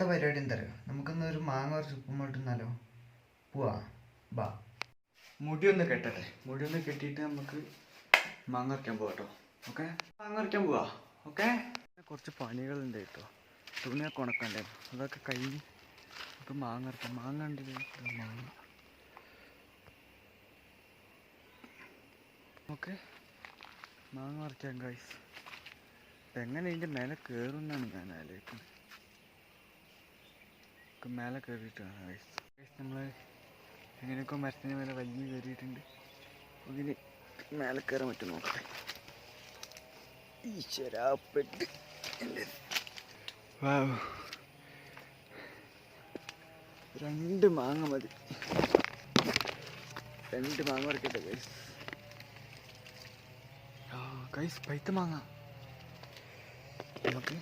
ഇന്നത്തെ പരിപാടി എന്താ അറിയോ, നമുക്കിന്ന് ഒരു മാങ്ങ ഒരു ഉപ്പുമായിട്ടിരുന്നാലോ? പോവാ, ബാ. മുടി ഒന്ന് കെട്ടട്ടെ. മുടി ഒന്ന് കെട്ടിയിട്ട് നമുക്ക് മാങ്ങ അരയ്ക്കാൻ പോവാട്ടോ. ഓക്കെ, മാങ്ങ അരയ്ക്കാൻ പോവാ. ഓക്കെ, കുറച്ച് പണികളുണ്ട് കേട്ടോ. തുണിയൊക്കെ ഉണക്കണ്ടായിരുന്നു, അതൊക്കെ കഴിഞ്ഞ് നമുക്ക് മാങ്ങ അരയ്ക്കാം. മാങ്ങ ഉണ്ടല്ലോ, മാങ്ങ. ഓക്കെ, മാങ്ങ അരയ്ക്കാം ഗൈസ്. എങ്ങനെ ഇതിൻ്റെ മേലെ കയറുമെന്നാണ് ഞാൻ ആലോചിക്കുന്നത്. മേലെ കയറിയിട്ടാണ് ഗൈസ്. നമ്മൾ എങ്ങനെയൊക്കെ മരത്തിന് മേലെ വലിയ കയറിയിട്ടുണ്ട്. ഇതിന് മേലെ കയറാൻ പറ്റും നോക്കട്ടെ. ഈശ്വരാപ്പെട്ട് രണ്ട് മാങ്ങ മതി. രണ്ട് മാങ്ങ വരയ്ക്കട്ടെ ഗൈസ്. ഗൈസ് പൈത്ത മാങ്ങ നമുക്ക്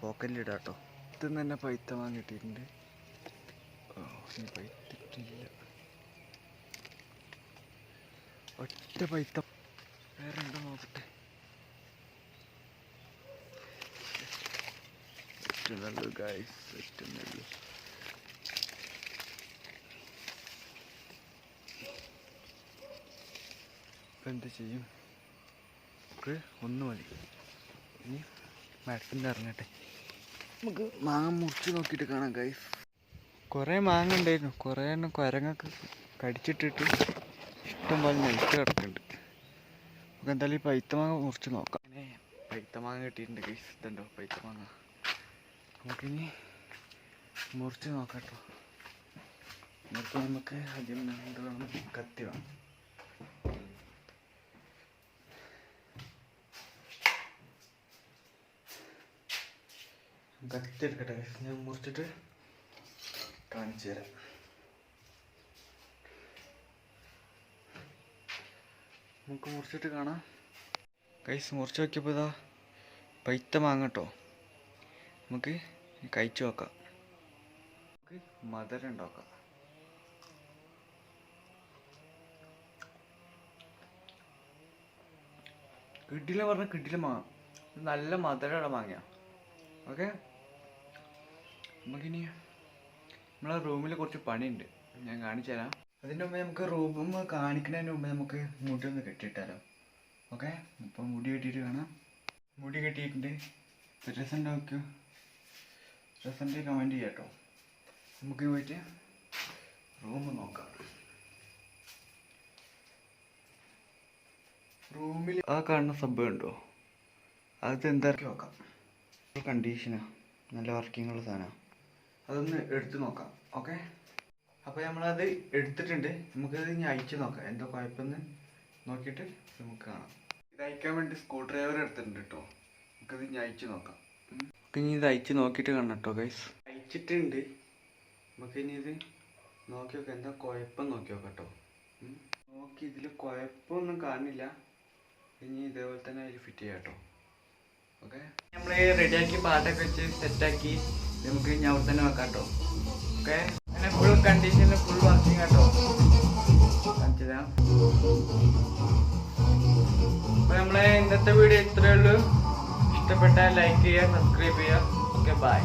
പോക്കറ്റിലിടാം കേട്ടോ. ഇതും തന്നെ പൈത്ത മാങ്ങ കിട്ടിയിട്ടുണ്ട്. ഇനി പൈത്തിട്ടില്ല, ഒറ്റ പൈത്ത. വേറെ ഉണ്ടോ നോക്കട്ടെ. ഒറ്റുന്നുള്ളൂ ഗൈസ്, ഒറ്റുന്നുള്ളൂ. ഇപ്പം എന്ത് ചെയ്യും? നമുക്ക് ഒന്ന് മതി. ഇനി മരത്തിൻ്റെ ഇറങ്ങട്ടെ. നമുക്ക് മാങ്ങ മുറിച്ച് നോക്കിയിട്ട് കാണാം ഗൈസ്. കുറേ മാങ്ങ ഉണ്ടായിരുന്നു, കുറേ എണ്ണം കുരങ്ങൊക്കെ കടിച്ചിട്ടിട്ട് ഇഷ്ടം പോലെ നെൽത്ത് കിടക്കുന്നുണ്ട്. നമുക്ക് എന്തായാലും ഈ പൈത്ത മാങ്ങ മുറിച്ച് നോക്കാം. അങ്ങനെ പൈത്ത മാങ്ങ കിട്ടിയിട്ടുണ്ട് ഗൈസ്. ഇതുണ്ടോ പൈത്ത മാങ്ങ? നമുക്കിനി മുറിച്ച് നോക്കാം കേട്ടോ. മുറിക്കാൻ നമുക്ക് ആദ്യം എന്ത് വേണം? കത്തി വേണം. കത്തി എടുക്കട്ടെ. ഞാൻ മുറിച്ചിട്ട് കാണിച്ചു തരാം. നമുക്ക് മുറിച്ചിട്ട് കാണാം ഗൈസ്. മുറിച്ച് നോക്കിയപ്പോൾ ഇതാ പൈത്ത മാങ്ങ കേട്ടോ. നമുക്ക് കഴിച്ചു നോക്കാം. നമുക്ക് മധുരം ഉണ്ടാക്കാം. കിഡില പറഞ്ഞ കിഡില മാങ്ങ, നല്ല മധുരമുള്ള മാങ്ങ. ഓക്കെ, നമുക്കിനി നമ്മളെ റൂമിൽ കുറച്ച് പണിയുണ്ട്, ഞാൻ കാണിച്ചു തരാം. അതിൻ്റെ മുമ്പ് നമുക്ക് റൂം കാണിക്കുന്നതിന് മുമ്പ് നമുക്ക് മുടി ഒന്ന് കെട്ടിയിട്ടാലോ? ഓക്കെ, അപ്പോൾ മുടി കെട്ടിയിട്ട് കാണാം. മുടി കെട്ടിയിട്ടുണ്ട്. രസം നോക്കിയോ? രസൻ്റെ കമൻറ്റ് ചെയ്യാം കേട്ടോ. നമുക്ക് പോയിട്ട് റൂം നോക്കാം. റൂമിൽ ആ കാണുന്ന സംഭവം ഉണ്ടോ? അത് എന്താക്കി നോക്കാം. കണ്ടീഷനാണ്, നല്ല വർക്കിംഗ് ഉള്ള സാധനമാണ്. അതൊന്ന് എടുത്ത് നോക്കാം. ഓക്കെ, അപ്പോൾ നമ്മളത് എടുത്തിട്ടുണ്ട്. നമുക്കത് ഇനി അയച്ചു നോക്കാം. എന്തോ കുഴപ്പമെന്ന് നോക്കിയിട്ട് നമുക്ക് കാണാം. ഇത് അയക്കാൻ വേണ്ടി സ്ക്രൂ ഡ്രൈവർ എടുത്തിട്ടുണ്ട് കേട്ടോ. നമുക്കത് ഇനി അയച്ചു നോക്കാം. ഇനി ഇത് അയച്ച് നോക്കിയിട്ട് കാണാം കേട്ടോ ഗൈസ്. അയച്ചിട്ടുണ്ട്. നമുക്കിനി ഇത് നോക്കി നോക്കാം, എന്താ കുഴപ്പം നോക്കി നോക്കാം കേട്ടോ. നോക്കി ഇതിൽ കുഴപ്പമൊന്നും കാണില്ല. ഇനി ഇതേപോലെ തന്നെ അതിൽ ഫിറ്റ് ചെയ്യാം കേട്ടോ. ഓക്കെ, നമ്മൾ റെഡിയാക്കി പാട്ടൊക്കെ വെച്ച് സെറ്റാക്കി നമുക്ക് ഇനി അവിടെ തന്നെ വെക്കാം കേട്ടോ. ഓക്കെ, അങ്ങനെ ഫുൾ കണ്ടീഷനിൽ ഫുൾ വർക്കിംഗ് കേട്ടോ. കാണിച്ചു തരാം. അപ്പോൾ നമ്മളെ ഇന്നത്തെ വീഡിയോ ഇത്രയേ ഉള്ളൂ. ഇഷ്ടപ്പെട്ടാൽ ലൈക്ക് ചെയ്യുക, സബ്സ്ക്രൈബ് ചെയ്യുക. Okay, by.